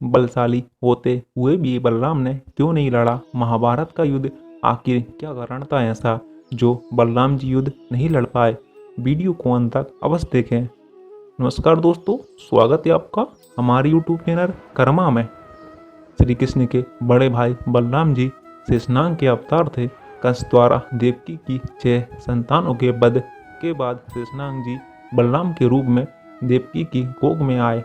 बलशाली होते हुए भी बलराम ने क्यों नहीं लड़ा महाभारत का युद्ध? आखिर क्या कारण था ऐसा जो बलराम जी युद्ध नहीं लड़ पाए? वीडियो को अंत तक अवश्य देखें। नमस्कार दोस्तों, स्वागत है आपका हमारे यूट्यूब चैनल कर्मा में। श्री कृष्ण के बड़े भाई बलराम जी शेषनाग के अवतार थे। कंस द्वारा देवकी की 6 संतानों के वध के बाद शेषनाग जी बलराम के रूप में देवकी की कोख में आए।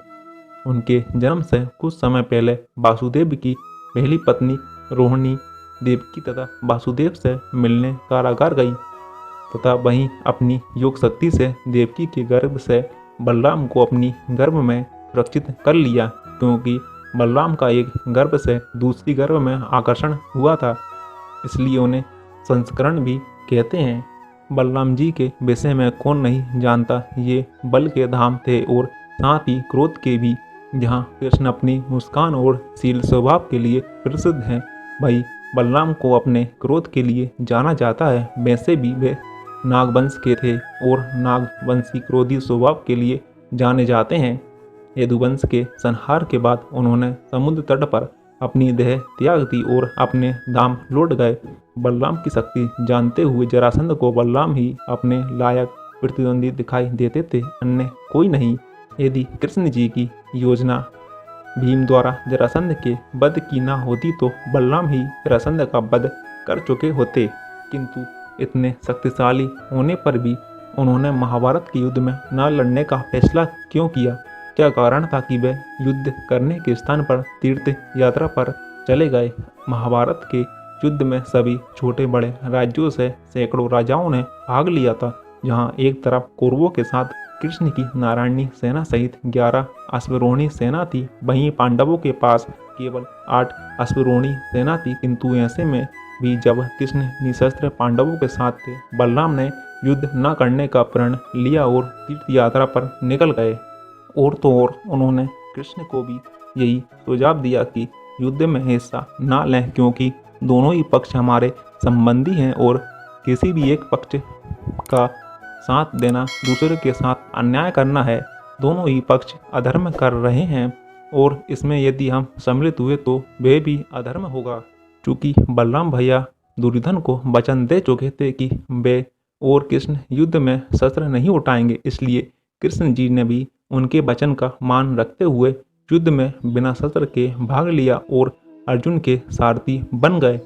उनके जन्म से कुछ समय पहले वासुदेव की पहली पत्नी रोहिणी देवकी तथा वासुदेव से मिलने कारागार गई तथा वहीं अपनी योग शक्ति से देवकी के गर्भ से बलराम को अपनी गर्भ में सुरक्षित कर लिया, क्योंकि बलराम का एक गर्भ से दूसरी गर्भ में आकर्षण हुआ था, इसलिए उन्हें संस्करण भी कहते हैं। बलराम जी के विषय में कौन नहीं जानता, ये बल के धाम थे और साथ ही क्रोध के भी, जहाँ कृष्ण अपनी मुस्कान और शील स्वभाव के लिए प्रसिद्ध हैं। भाई बलराम को अपने क्रोध के लिए जाना जाता है। वैसे भी वे नागवंश के थे और नागवंशी क्रोधी स्वभाव के लिए जाने जाते हैं। यदुवंश के संहार के बाद उन्होंने समुद्र तट पर अपनी देह त्याग दी और अपने धाम लौट गए। बलराम की शक्ति जानते हुए जरासंध को बलराम ही अपने लायक प्रतिद्वंदी दिखाई देते थे, अन्य कोई नहीं। यदि कृष्ण जी की योजना भीम द्वारा जरासंध के वध की ना होती तो बलराम ही जरासंध का वध कर चुके होते, किंतु इतने शक्तिशाली होने पर भी उन्होंने महाभारत के युद्ध में न लड़ने का फैसला क्यों किया? क्या कारण था कि वे युद्ध करने के स्थान पर तीर्थ यात्रा पर चले गए? महाभारत के युद्ध में सभी छोटे बड़े राज्यों से सैकड़ों राजाओं ने भाग लिया था। जहां एक तरफ कौरवों के साथ कृष्ण की नारायणी सेना सहित 11 अश्वरोहिणी सेना थी, वहीं पांडवों के पास केवल 8 अश्वरोहिणी सेना थी। किंतु ऐसे में भी जब कृष्ण निशस्त्र पांडवों के साथ थे, बलराम ने युद्ध न करने का प्रण लिया और तीर्थ यात्रा पर निकल गए। और तो और उन्होंने कृष्ण को भी यही सुझाव दिया कि युद्ध में हिस्सा न लें, क्योंकि दोनों ही पक्ष हमारे संबंधी हैं और किसी भी एक पक्ष का साथ देना दूसरे के साथ अन्याय करना है। दोनों ही पक्ष अधर्म कर रहे हैं और इसमें यदि हम सम्मिलित हुए तो वे भी अधर्म होगा। चूँकि बलराम भैया दुर्योधन को वचन दे चुके थे कि वे और कृष्ण युद्ध में शस्त्र नहीं उठाएंगे, इसलिए कृष्ण जी ने भी उनके वचन का मान रखते हुए युद्ध में बिना शस्त्र के भाग लिया और अर्जुन के सारथी बन गए।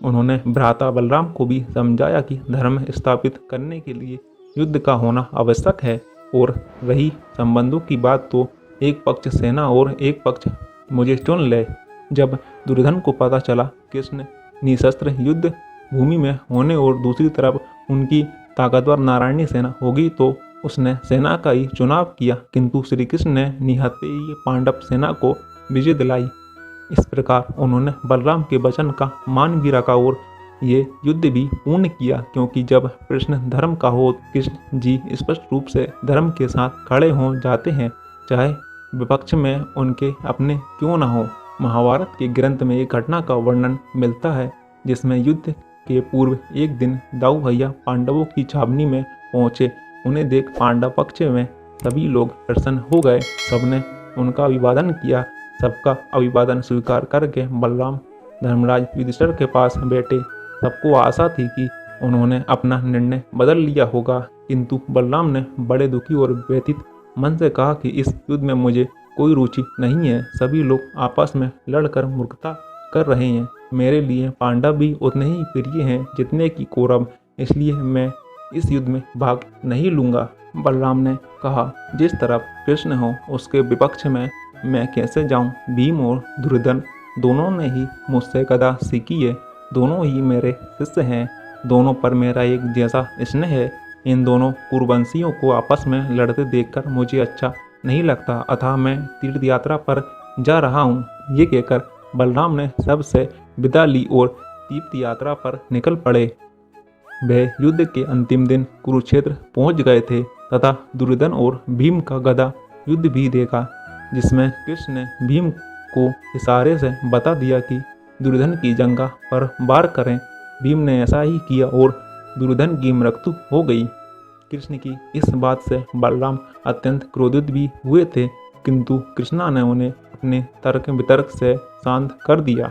उन्होंने भ्राता बलराम को भी समझाया कि धर्म स्थापित करने के लिए युद्ध का होना आवश्यक है। और रही संबंधों की बात, तो एक पक्ष सेना और एक पक्ष मुझे चुन ले। जब दुर्योधन को पता चला कृष्ण निशस्त्र युद्ध भूमि में होने और दूसरी तरफ उनकी ताकतवर नारायणी सेना होगी, तो उसने सेना का ही चुनाव किया, किंतु श्री कृष्ण ने निहत्थे पांडव सेना को विजय दिलाई। इस प्रकार उन्होंने बलराम के वचन का मान भी रखा और ये युद्ध भी पूर्ण किया, क्योंकि जब प्रश्न धर्म का हो, कृष्ण जी स्पष्ट रूप से धर्म के साथ खड़े हो जाते हैं, चाहे विपक्ष में उनके अपने क्यों न हो। महाभारत के ग्रंथ में एक घटना का वर्णन मिलता है, जिसमें युद्ध के पूर्व एक दिन दाऊ भैया पांडवों की छावनी में पहुंचे। उन्हें देख पांडव पक्ष में सभी लोग प्रसन्न हो गए। सबने उनका अभिवादन किया। सबका अभिवादन स्वीकार करके बलराम धर्मराज युधिष्ठिर के पास बैठे। सबको आशा थी कि उन्होंने अपना निर्णय बदल लिया होगा, किंतु बलराम ने बड़े दुखी और व्यथित मन से कहा कि इस युद्ध में मुझे कोई रुचि नहीं है। सभी लोग आपस में लड़कर मूर्खता कर रहे हैं। मेरे लिए पांडव भी उतने ही प्रिय हैं जितने कि कौरव, इसलिए मैं इस युद्ध में भाग नहीं लूंगा। बलराम ने कहा, जिस तरफ कृष्ण हो उसके विपक्ष में मैं कैसे जाऊं? भीम और दुर्योधन दोनों ने ही मुझसे गदा सीखी है, दोनों ही मेरे शिष्य हैं, दोनों पर मेरा एक जैसा स्नेह है। इन दोनों कुरुवंशियों को आपस में लड़ते देखकर मुझे अच्छा नहीं लगता, अतः मैं तीर्थ यात्रा पर जा रहा हूँ। ये कहकर बलराम ने सबसे विदा ली और तीर्थ यात्रा पर निकल पड़े। वे युद्ध के अंतिम दिन कुरुक्षेत्र पहुंच गए थे तथा दुर्योधन और भीम का गदा युद्ध भी देखा, जिसमें कृष्ण ने भीम को इशारे से बता दिया कि दुर्योधन की जंगा पर वार करें। भीम ने ऐसा ही किया और दुर्योधन की मृत्यु हो गई। कृष्ण की इस बात से बलराम अत्यंत क्रोधित भी हुए थे, किंतु कृष्णा ने उन्हें अपने तर्क वितर्क से शांत कर दिया।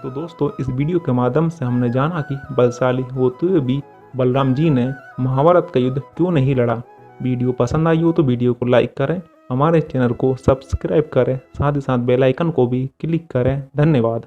तो दोस्तों, इस वीडियो के माध्यम से हमने जाना कि बलशाली होते हुए भी बलराम जी ने महाभारत का युद्ध क्यों नहीं लड़ा। वीडियो पसंद आई हो तो वीडियो को लाइक करें, हमारे चैनल को सब्सक्राइब करें, साथ ही साथ बेल आइकन को भी क्लिक करें। धन्यवाद।